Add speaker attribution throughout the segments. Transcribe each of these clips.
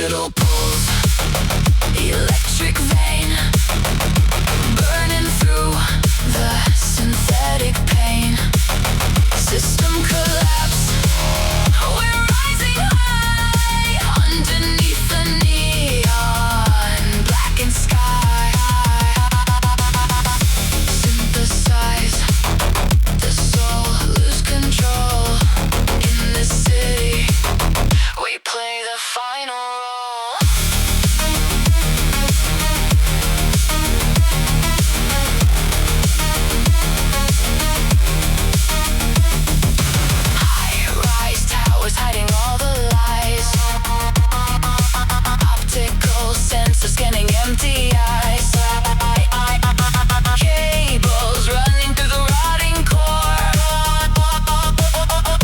Speaker 1: Digital pulse, electric vein, burning through the synthetic pain. System collapse, we're rising high underneath the neon blackened sky. Synthesize the soul, lose control in this city. We play the final role. High-rise towers hiding all the lies. Optical sensors scanning empty eyes. Cables running through the rotting core.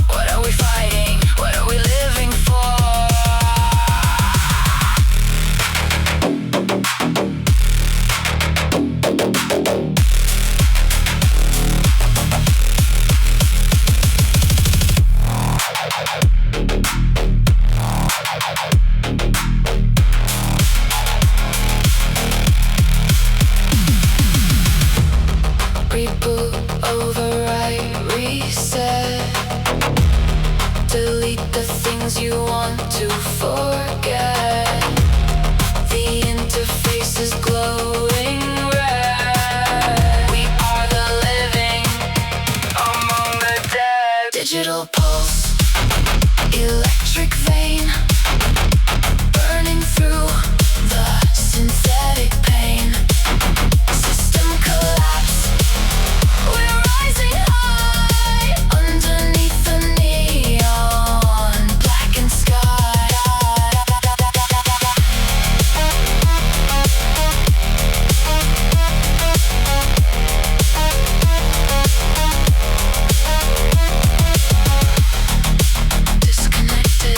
Speaker 1: What are we fighting? What are we living for? Reboot, overwrite, reset. Delete the things you want to forget. The interface is glowing red. We are the living among the dead. Digital pulse, electric vein, burning through the synthetic pain. System collapse, we're rising high underneath the neon blackened sky. Disconnected.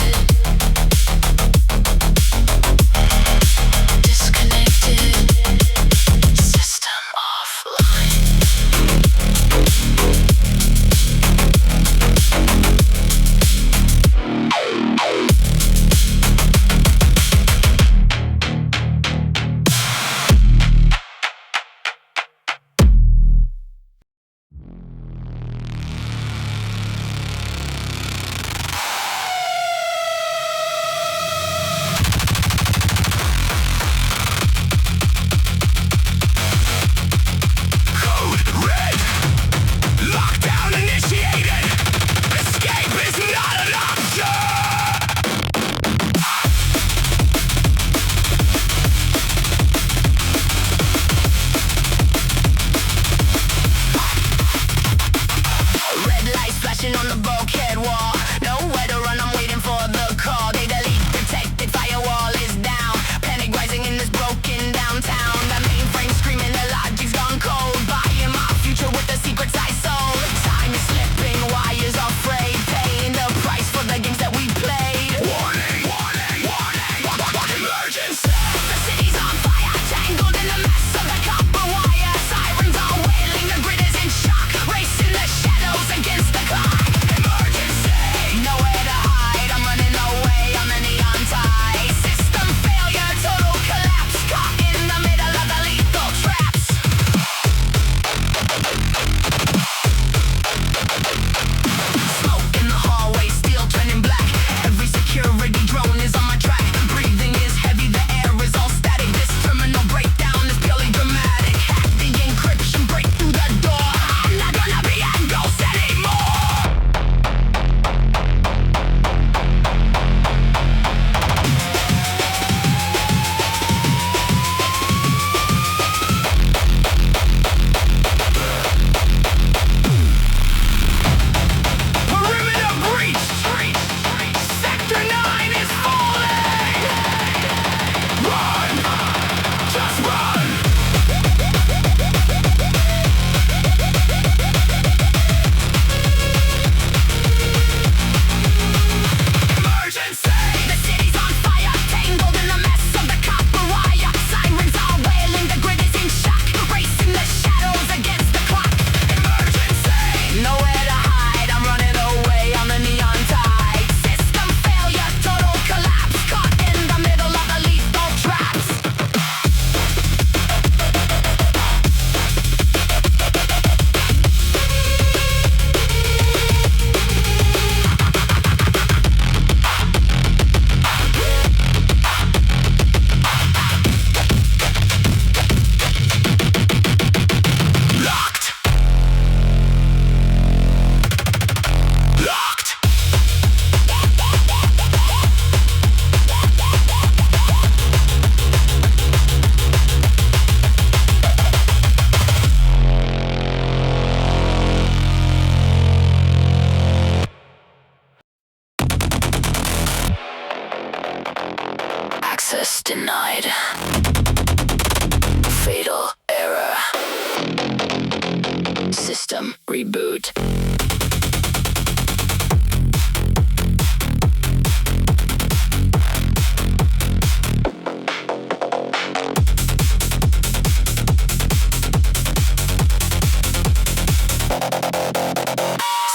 Speaker 1: system reboot.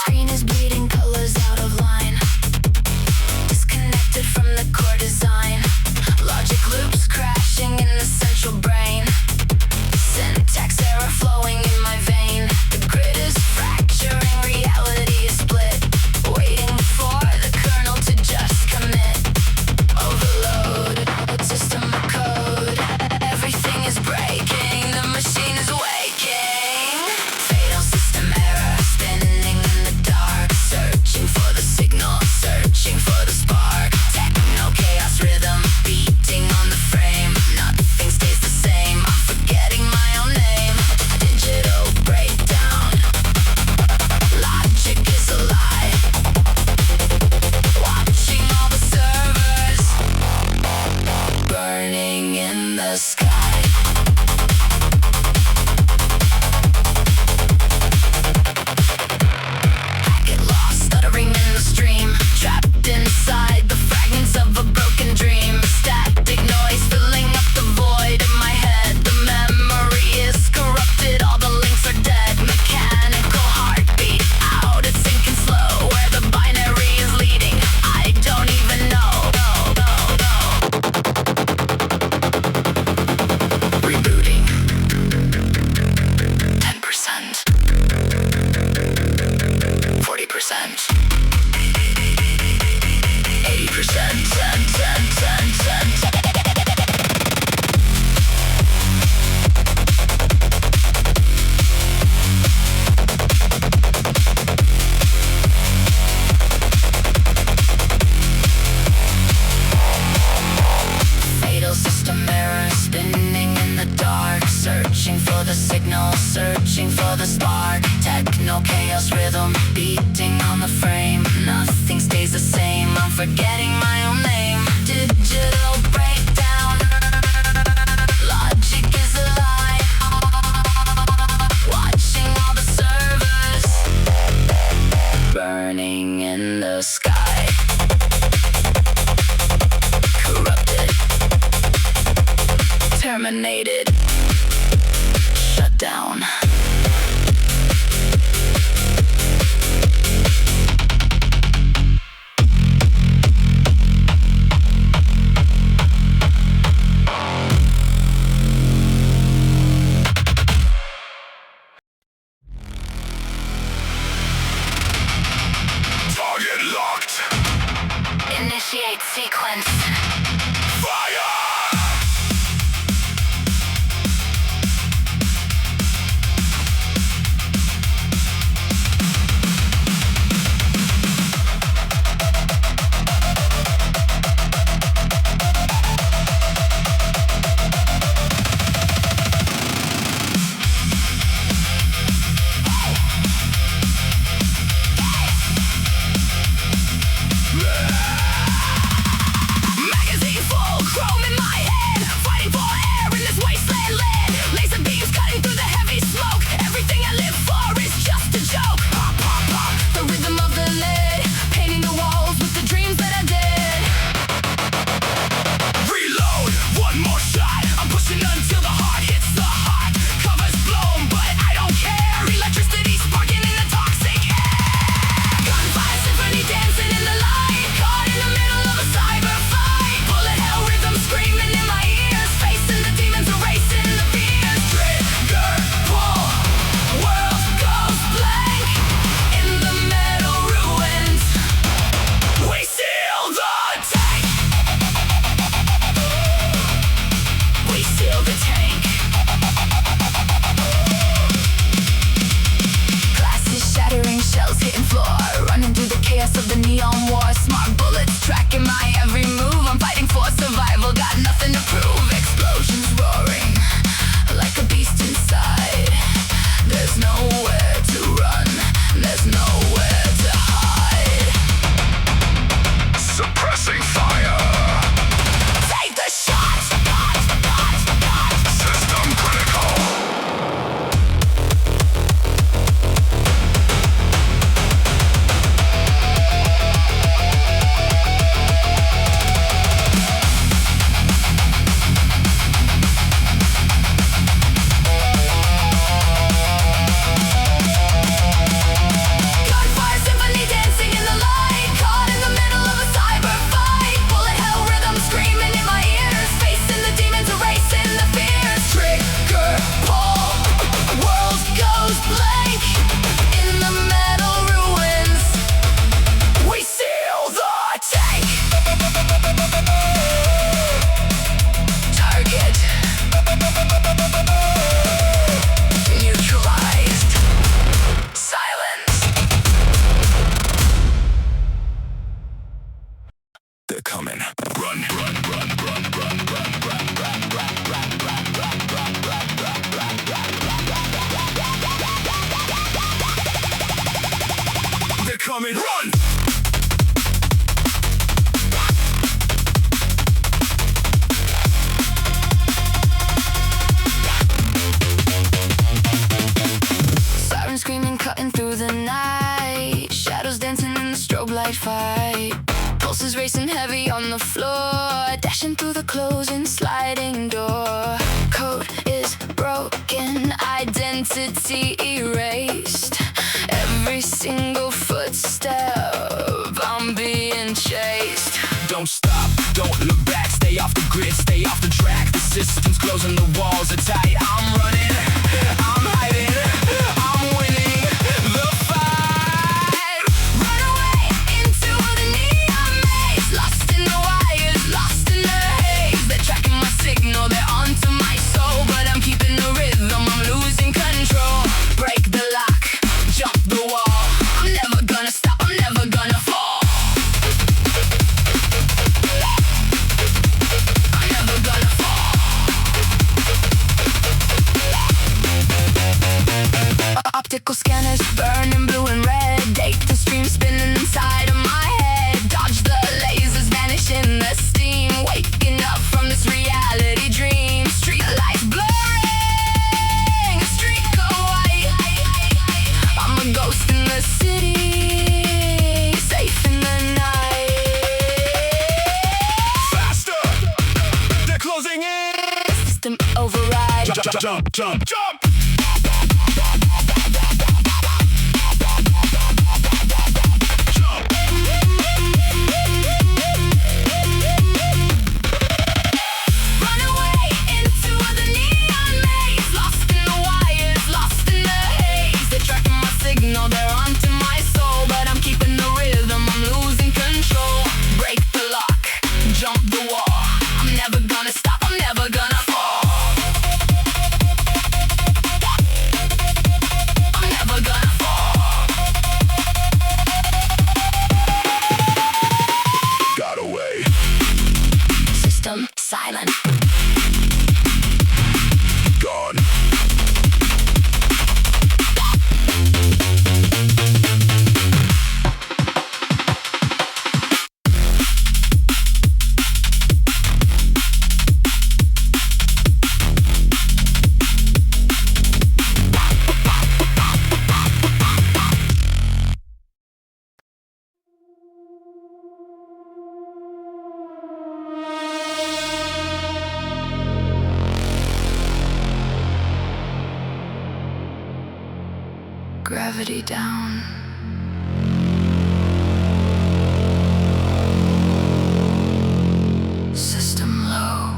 Speaker 1: Screen is bleeding, colors out of line. Disconnected from the core design. Logic loops crashing in the central brain. Syntax error flowing in my vein. The grid is fracturing, reality is split. Waiting for the kernel to just commit. Overload, system code. Everything is breaking, the machine is waking. Fatal system error, spinning in the dark. Searching for the signal, searching for the spark. Techno chaos rhythm, beating on the frame. Nothing stays the same, I'm forgetting my own name. Digital breakdown, logic is a lie. Watching all the servers burning in the sky. Get lost, stuttering in the stream. Trapped inside the fragments of a broken dream. Static noise filling up the void in my head. The memory is corrupted, all the links are dead. Mechanical heartbeat out, it's sinking slow. Where the binary is leading, I don't even know. Rebooting 10%, 40%, 80%, 10%. Fatal system error, spinning in the dark. Searching for the signal, searching for the spark. Techno chaos rhythm, beating on the frame. Nothing stays the same, I'm forgetting my own name. Digital breakdown, logic is a lie. Watching all the servers burning in the sky. Corrupted, terminated, shut down.
Speaker 2: Target locked.
Speaker 1: Initiate sequence.
Speaker 2: Fire!
Speaker 1: 5, 4, 3, 2, 1. it, run! Sirens screaming, cutting through the night. Shadows dancing in the strobe light fight. Pulses racing heavy on the floor. Dashing through the closing sliding door. Code is broken, identity erased. Every single footstep, I'm being chased. Don't stop, don't look back. Stay off the grid, stay off the track. The system's closing, the walls are tight. I'm running, I'm hiding, I'm winning the fight. Run away into the neon maze. Lost in the wires, lost in the haze. They're tracking my signal, they're onto my soul. But I'm keeping the rhythm, I'm losing control. Break the lock, jump the wall. I'm never gonna stop, I'm never gonna fall. I'm never gonna fall. Optical scanners burning blue and red. Data stream spinning inside of my head. Dodge the lasers, vanish in the steam. Waking up from this reality dream. Street lights blurring, a streak of white. I'm a ghost in the city, safe in the night. Faster, they're closing in. System override. Jump, jump, jump, jump, jump. Run away into the neon maze. Lost in the wires, lost in the haze. They're tracking my signal, they're onto my soul. But I'm keeping the rhythm, I'm losing control. Break the lock, jump the wall. I'm never gonna stop, I'm never gonna fall. I'm never gonna fall. Got away. System silent. Gone. Gravity down. System low.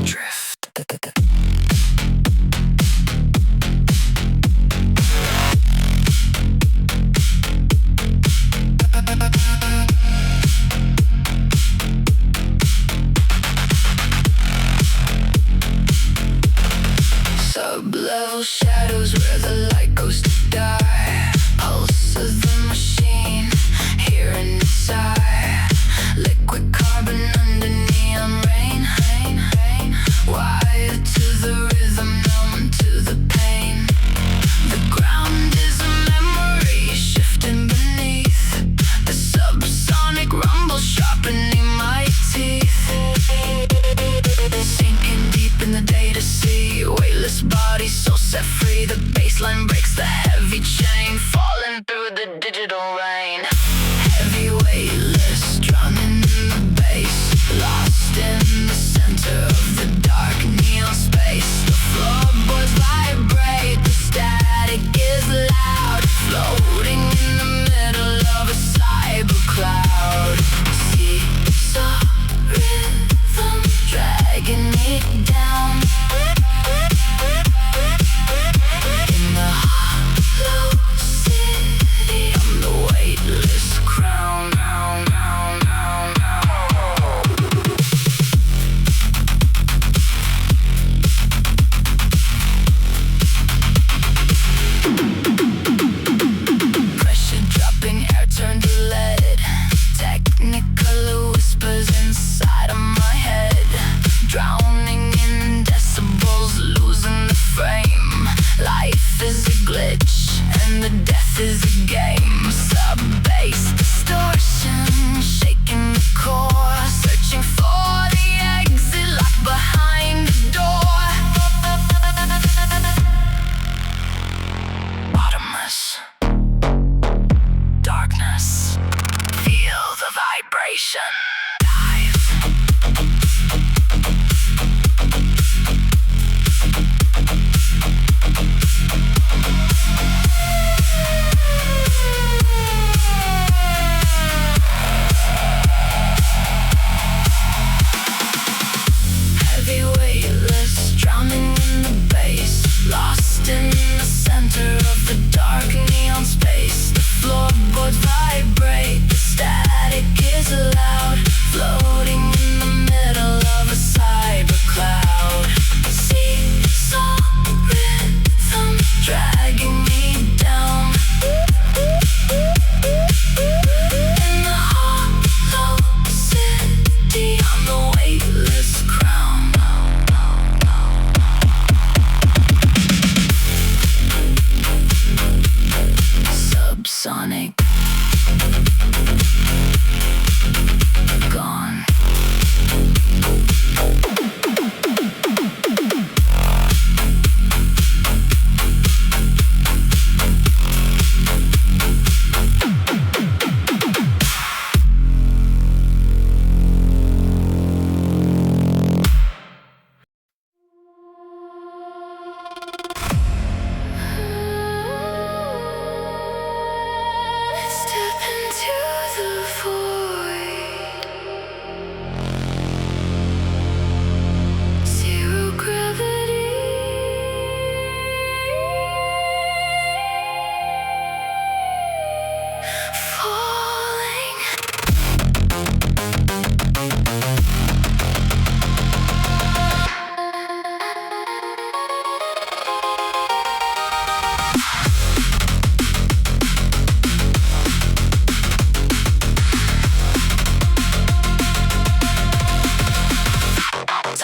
Speaker 1: Drift. Sub-level shadows where the light goes to die. Pulse of the machine here inside. Liquid carbon under neon rain. Wired to the rhythm, numb to the pain. The ground is a memory shifting beneath. The subsonic rumble sharpening my teeth. Sinking deep in the data sea. Weightless body, so set free. The baseline breaks the heavy chain. Falling through the digital rain. Heavy weightless, drowning in the bass. Lost in the center of the dark neon space. The floorboards vibrate, the static is loud. Floating in the middle of a cyber cloud. Seesaw rhythm dragging me down. In the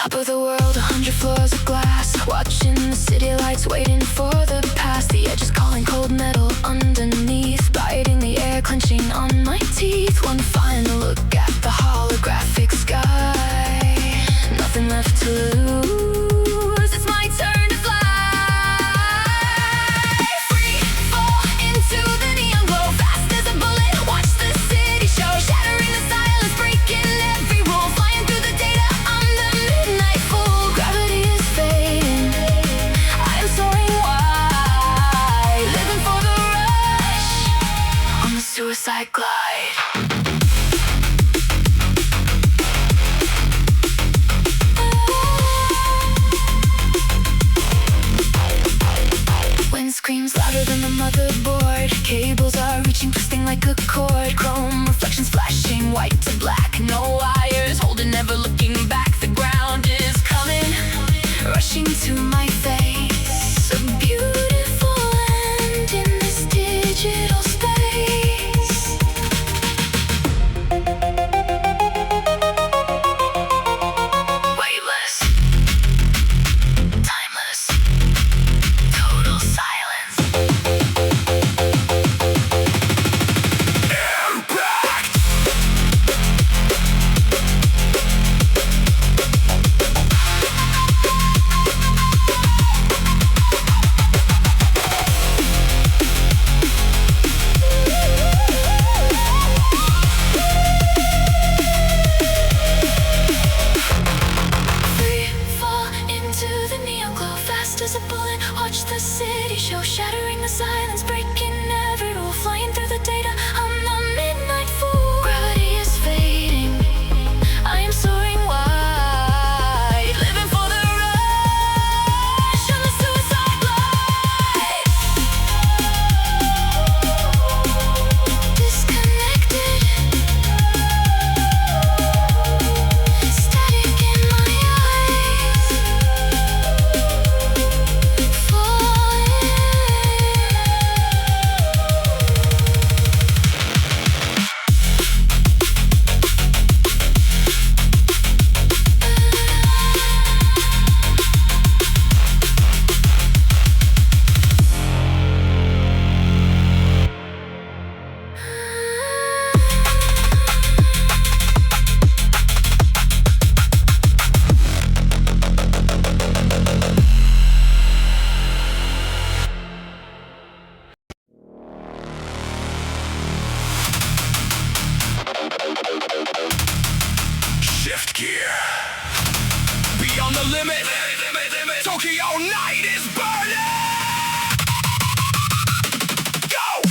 Speaker 1: top of the world, 100 floors of glass. Watching the city lights, waiting for the past. The edge is calling, cold metal underneath. Biting the air, clenching on my teeth. One final look at the holographic sky. Nothing left to lose, it's my turn to fly. Free fall into the neon glow, fast as a bullet. Watch the city show, shattering the silence, breaking every rule. Flying through the data, I'm the midnight fool. Gravity is fading, I am soaring wide. Living for the rush, on the suicide glide. Screams louder than the motherboard. Cables are reaching, twisting like a cord. Chrome reflections flashing, white to black. No wires holding, never looking back. The ground is coming, rushing to my face. A beautiful end in this digital space. Weightless, timeless, total silence. Free fall into the neon glow, fast as a bullet. Watch the city show, shattering the silence, breaking every rule. Flying through the data, I'm the midnight fool. Gravity is fading, I am soaring wide. Living for the rush, on the suicide glide. Disconnected, static in my eyes. Falling.
Speaker 2: Shift gear. Beyond the limit. Tokyo night is burning. Go.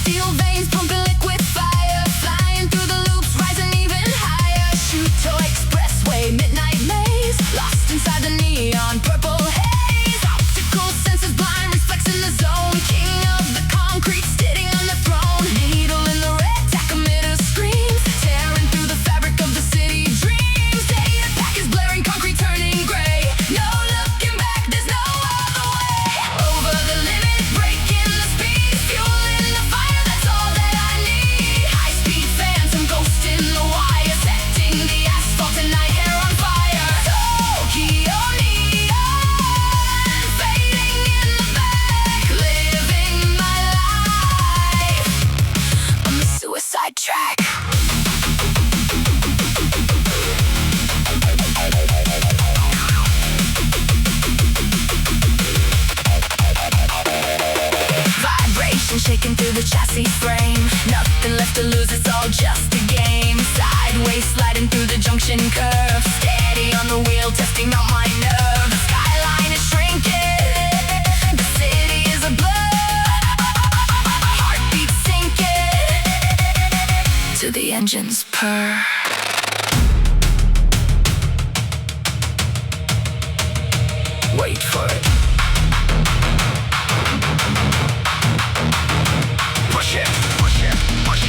Speaker 1: Steel veins pumping liquid fire, flying through the loops, rising even higher. Shuto expressway, midnight maze, lost inside the neon purple haze. Optical senses blind, reflects in the zone. King of the concrete, sitting on the throne. Needle in the red, tachymeter screams, tearing through the fabric of the city dreams. Data pack is blaring, concrete turning gray. No looking back, there's no other way. Over the limit, breaking the speed, fueling the fire, that's all that I need. High speed phantom, ghost in the wire, setting the asphalt and night hair on fire. Tokyo neon, fading in the back, living my life on the suicide track. Vibration shaking through the chassis frame. Nothing left to lose, it's all just a game. Sideways sliding through the junction curve. Steady on the wheel, testing out my nerve. The skyline is shrinking, the city is a blur. Heartbeat sinking to the engines purr.
Speaker 2: Wait for it. Push it, push it, push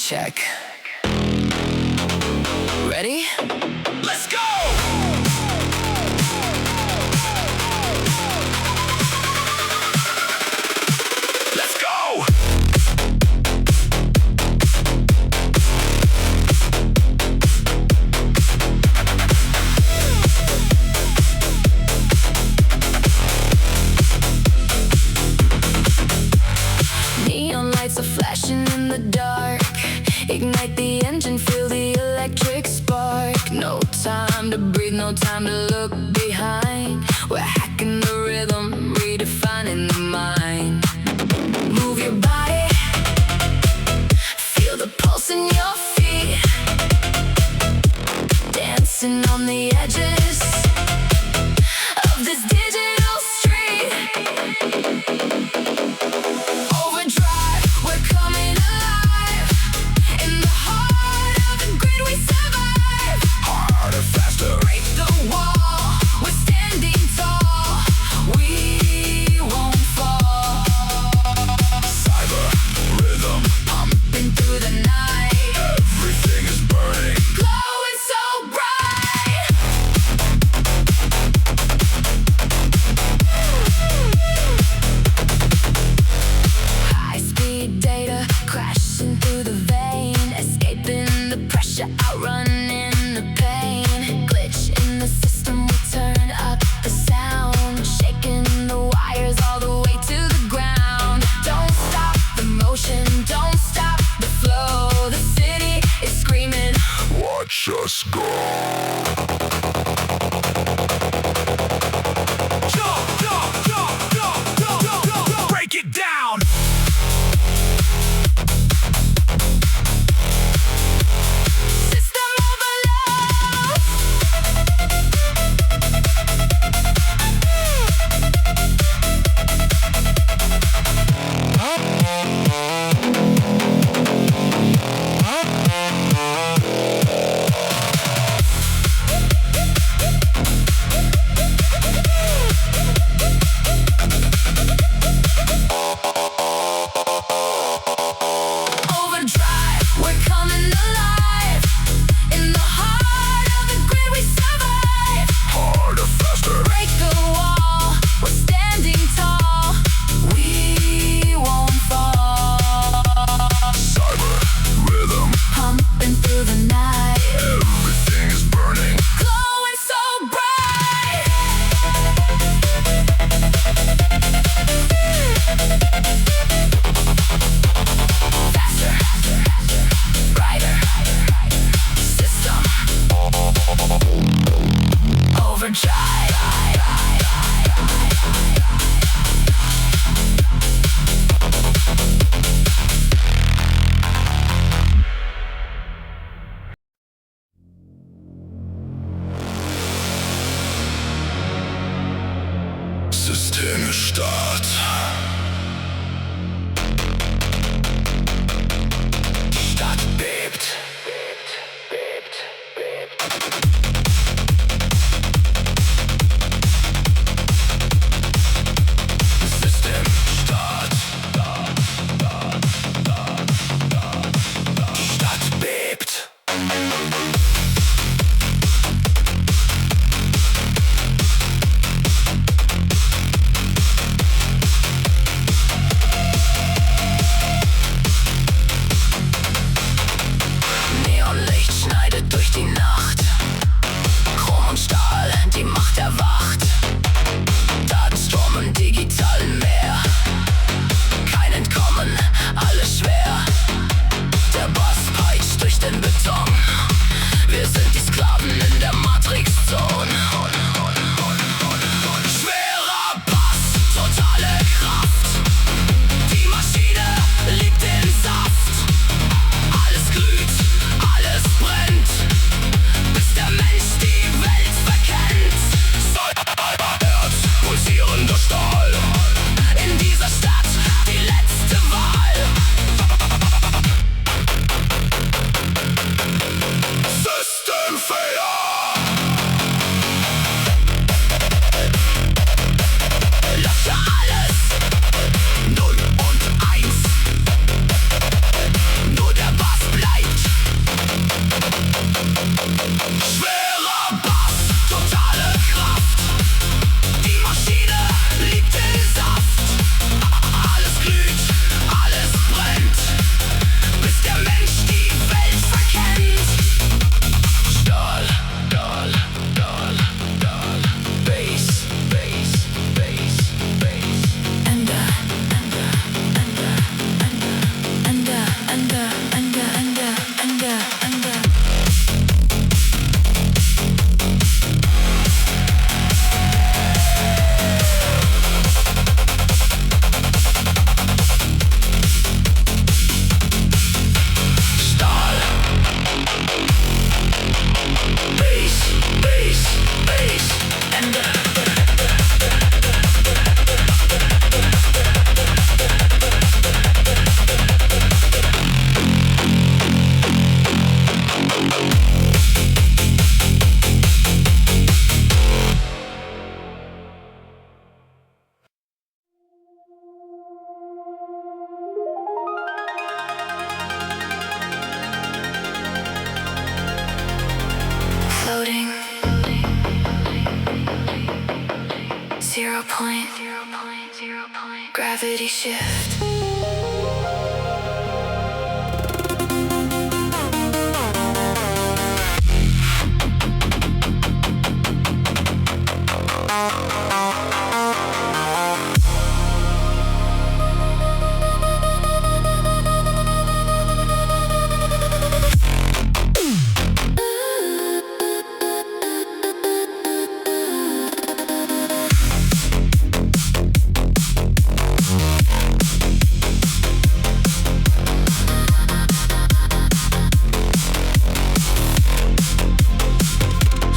Speaker 1: check. Ready?
Speaker 2: Let's go! Let's go!
Speaker 1: Neon lights are flashing in the dark. Ignite the engine, feel the electric spark. No time to breathe, no time to look behind. We're hacking the rhythm, redefining the mind. Move your body, feel the pulse in your feet. Dancing on the edges of this digital street. Overdrive, we're coming alive. In the heart of the grid we survive.
Speaker 2: Harder, faster.
Speaker 1: Break the wall, we're standing tall. We won't fall.
Speaker 2: Cyber, rhythm,
Speaker 1: Pumping through the night,
Speaker 2: everything is burning.
Speaker 1: glowing so bright. High speed data crashing through the vein, escaping the pressure, outrunning the pain. Glitch in the system, we turn up the sound, shaking the wires all the way to the ground. Don't stop the motion, don't stop the flow. The city is screaming.
Speaker 2: Watch us go. Jump, jump, jump, jump, jump, jump, jump. Break it down.
Speaker 1: System overload. Overdrive, we're coming alive. In the heart of the grid we survive.
Speaker 2: Harder, faster.
Speaker 1: Break the wall, we're standing tall. We won't fall.
Speaker 2: Cyber, rhythm,
Speaker 1: Pumping through the night,
Speaker 2: everything is burning.
Speaker 1: glowing so bright. Faster, brighter, system overdrive.
Speaker 2: System Start. Stadt bebt. System Start. Stadt bebt.
Speaker 1: point. Gravity shift.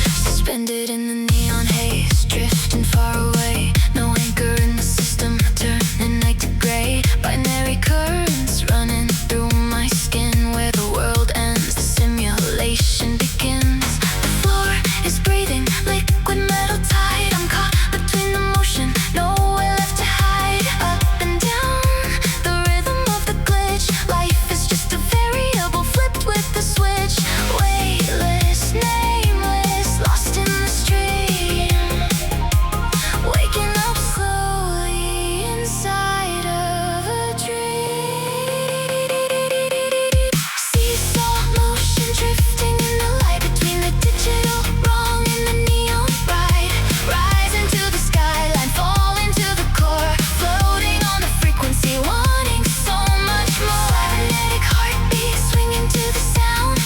Speaker 1: Suspended in the neon haze, drifting far away. No anchor in the system, turning night to gray. Binary currents running through my skin. Where the world ends, the simulation begins. The floor is breathing, liquid metal tide. I'm caught between the motion, nowhere left to hide. Up and down, the rhythm of the glitch. Life is just a variable flipped with the switch. Weightless, nameless, lost in the stream. Waking up slowly inside of a dream. Seesaw motion drifting in the light between the digital wrong and the neon right. Rise into the skyline, fall into the core. Floating on the frequency, wanting so much more. Magnetic heartbeat swinging to the sound.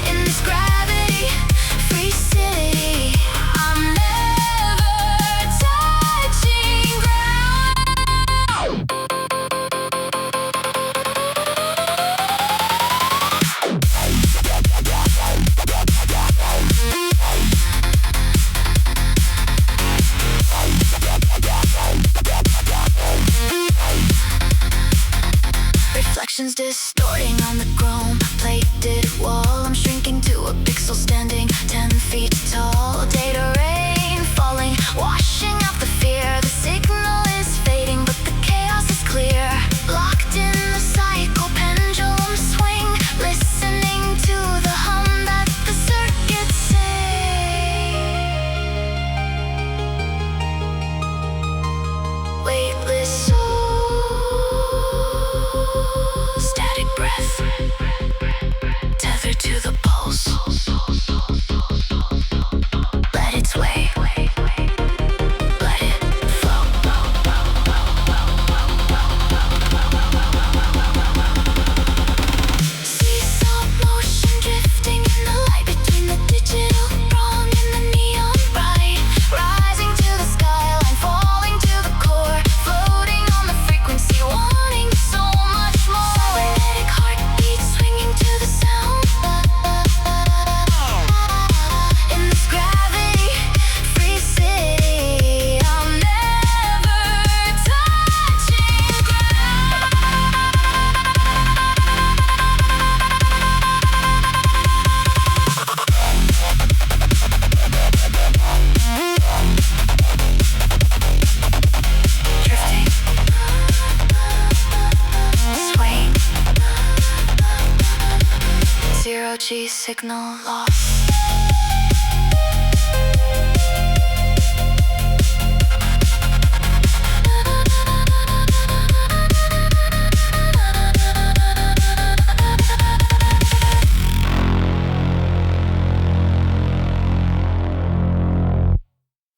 Speaker 1: In this gravity-free city, I'm never touching ground. Reflections distorting on the chrome-plated wall. I'm shrinking to a pixel standing 10 feet tall. Data rain falling, washing out the fear. The signal is fading, but the chaos is clear. Locked in the cycle, pendulum swing. Listening to the hum that the circuits sing. Weightless soul, static breath, tethered to the pulse. Let it sway, let it flow. Seesaw motion drifting in the light between the digital wrong and the neon right. Rising to the skyline, falling to the core. Floating on the frequency, wanting so much more. Magnetic heartbeat swinging to the sound. In this gravity-free city, I'm never touching ground. Drifting, swaying, zero-G signal lost.